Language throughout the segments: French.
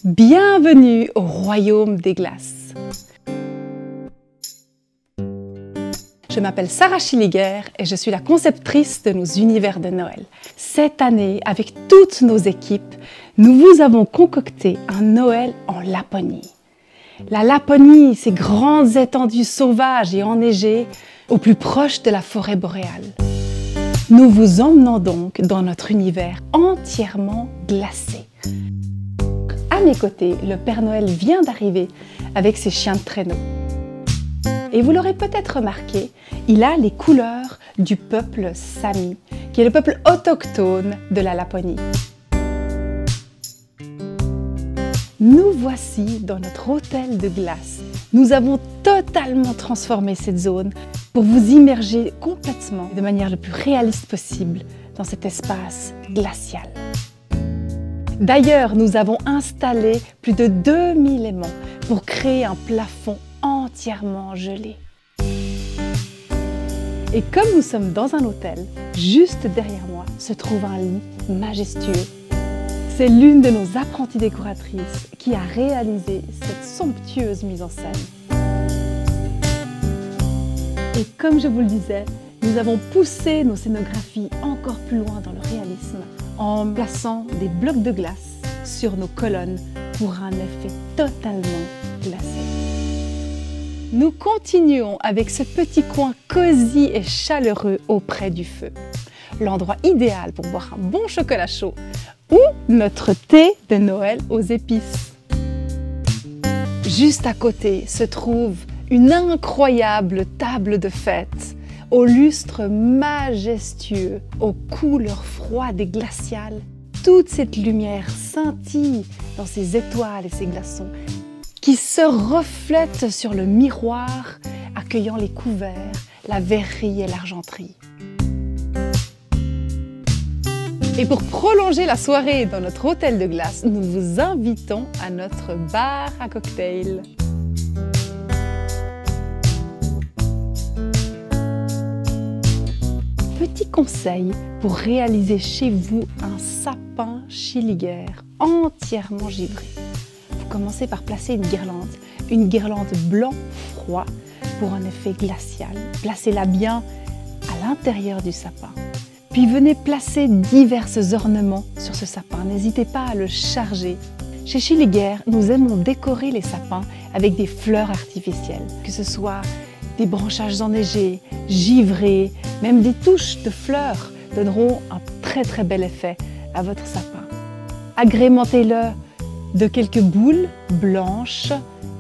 Bienvenue au royaume des glaces. Je m'appelle Sarah Schilliger et je suis la conceptrice de nos univers de Noël. Cette année, avec toutes nos équipes, nous vous avons concocté un Noël en Laponie. La Laponie, ces grandes étendues sauvages et enneigées, au plus proche de la forêt boréale. Nous vous emmenons donc dans notre univers entièrement glacé. À mes côtés, le Père Noël vient d'arriver avec ses chiens de traîneau. Et vous l'aurez peut-être remarqué, il a les couleurs du peuple Sami, qui est le peuple autochtone de la Laponie. Nous voici dans notre hôtel de glace. Nous avons totalement transformé cette zone pour vous immerger complètement, de manière le plus réaliste possible, dans cet espace glacial. D'ailleurs, nous avons installé plus de 2000 aimants pour créer un plafond entièrement gelé. Et comme nous sommes dans un hôtel, juste derrière moi se trouve un lit majestueux. C'est l'une de nos apprenties décoratrices qui a réalisé cette somptueuse mise en scène. Et comme je vous le disais, nous avons poussé nos scénographies encore plus loin dans le réalisme en plaçant des blocs de glace sur nos colonnes pour un effet totalement glacé. Nous continuons avec ce petit coin cosy et chaleureux auprès du feu. L'endroit idéal pour boire un bon chocolat chaud ou notre thé de Noël aux épices. Juste à côté se trouve une incroyable table de fête au lustre majestueux, aux couleurs froides et glaciales. Toute cette lumière scintille dans ces étoiles et ces glaçons qui se reflètent sur le miroir accueillant les couverts, la verrerie et l'argenterie. Et pour prolonger la soirée dans notre hôtel de glace, nous vous invitons à notre bar à cocktails. Petit conseil pour réaliser chez vous un sapin Schilliger entièrement givré. Vous commencez par placer une guirlande blanc-froid pour un effet glacial. Placez-la bien à l'intérieur du sapin. Puis venez placer divers ornements sur ce sapin. N'hésitez pas à le charger. Chez Schilliger, nous aimons décorer les sapins avec des fleurs artificielles, que ce soit des branchages enneigés, givrés, même des touches de fleurs donneront un très bel effet à votre sapin. Agrémentez-le de quelques boules blanches,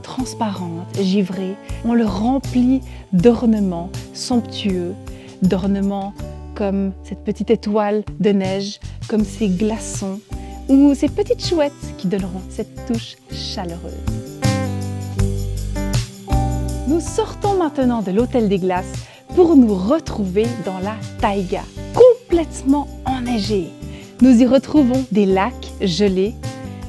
transparentes, givrées. On le remplit d'ornements somptueux, d'ornements comme cette petite étoile de neige, comme ces glaçons ou ces petites chouettes qui donneront cette touche chaleureuse. Nous sortons maintenant de l'hôtel des glaces pour nous retrouver dans la taïga, complètement enneigée. Nous y retrouvons des lacs gelés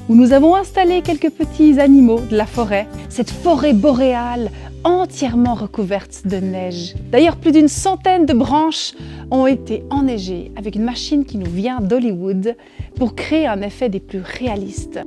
où nous avons installé quelques petits animaux de la forêt, cette forêt boréale entièrement recouverte de neige. D'ailleurs, plus d'une centaine de branches ont été enneigées avec une machine qui nous vient d'Hollywood pour créer un effet des plus réalistes.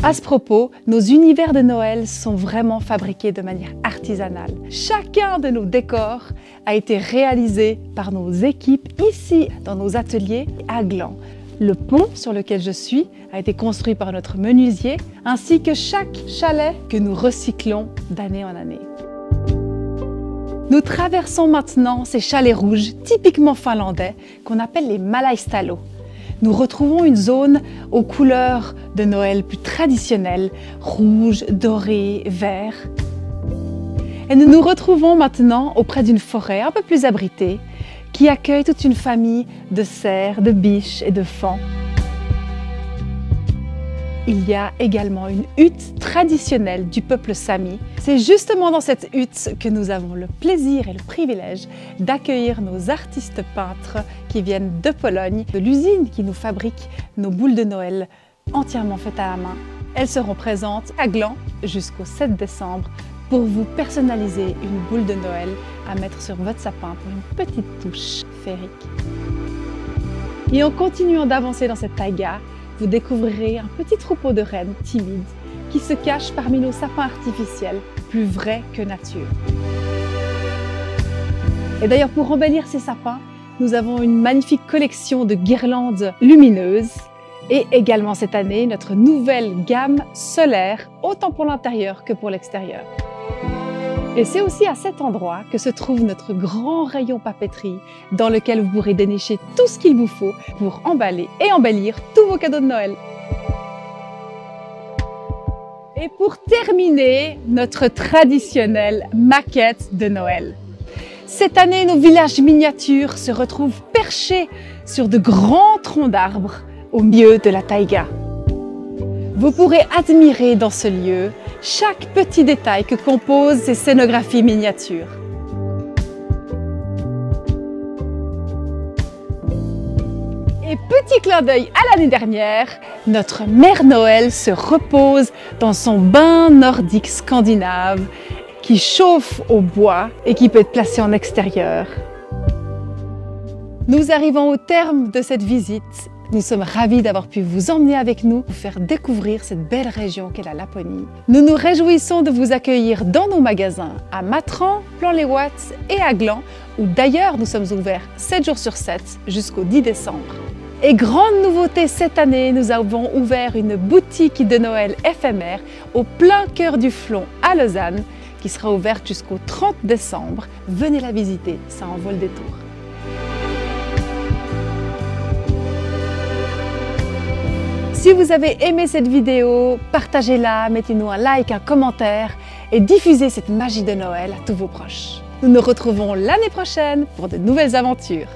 À ce propos, nos univers de Noël sont vraiment fabriqués de manière artisanale. Chacun de nos décors a été réalisé par nos équipes ici dans nos ateliers à Gland. Le pont sur lequel je suis a été construit par notre menuisier, ainsi que chaque chalet que nous recyclons d'année en année. Nous traversons maintenant ces chalets rouges typiquement finlandais qu'on appelle les Malaistalo. Nous retrouvons une zone aux couleurs de Noël plus traditionnelles, rouge, doré, vert. Et nous nous retrouvons maintenant auprès d'une forêt un peu plus abritée qui accueille toute une famille de cerfs, de biches et de faons. Il y a également une hutte traditionnelle du peuple Sami. C'est justement dans cette hutte que nous avons le plaisir et le privilège d'accueillir nos artistes peintres qui viennent de Pologne, de l'usine qui nous fabrique nos boules de Noël entièrement faites à la main. Elles seront présentes à Gland jusqu'au 7 décembre pour vous personnaliser une boule de Noël à mettre sur votre sapin pour une petite touche féerique. Et en continuant d'avancer dans cette taïga, vous découvrirez un petit troupeau de rennes timides qui se cachent parmi nos sapins artificiels, plus vrais que nature. Et d'ailleurs, pour embellir ces sapins, nous avons une magnifique collection de guirlandes lumineuses et également cette année, notre nouvelle gamme solaire, autant pour l'intérieur que pour l'extérieur. Et c'est aussi à cet endroit que se trouve notre grand rayon papeterie dans lequel vous pourrez dénicher tout ce qu'il vous faut pour emballer et embellir tous vos cadeaux de Noël. Et pour terminer, notre traditionnelle maquette de Noël. Cette année, nos villages miniatures se retrouvent perchés sur de grands troncs d'arbres au milieu de la taïga. Vous pourrez admirer dans ce lieu chaque petit détail que composent ces scénographies miniatures. Et petit clin d'œil à l'année dernière, notre Mère Noël se repose dans son bain nordique scandinave qui chauffe au bois et qui peut être placé en extérieur. Nous arrivons au terme de cette visite. Nous sommes ravis d'avoir pu vous emmener avec nous, vous faire découvrir cette belle région qu'est la Laponie. Nous nous réjouissons de vous accueillir dans nos magasins à Matran, Plan-les-Ouates et à Gland, où d'ailleurs nous sommes ouverts 7 jours sur 7 jusqu'au 10 décembre. Et grande nouveauté cette année, nous avons ouvert une boutique de Noël éphémère au plein cœur du Flon à Lausanne, qui sera ouverte jusqu'au 30 décembre. Venez la visiter, ça en vaut le détour. Si vous avez aimé cette vidéo, partagez-la, mettez-nous un like, un commentaire et diffusez cette magie de Noël à tous vos proches. Nous nous retrouvons l'année prochaine pour de nouvelles aventures.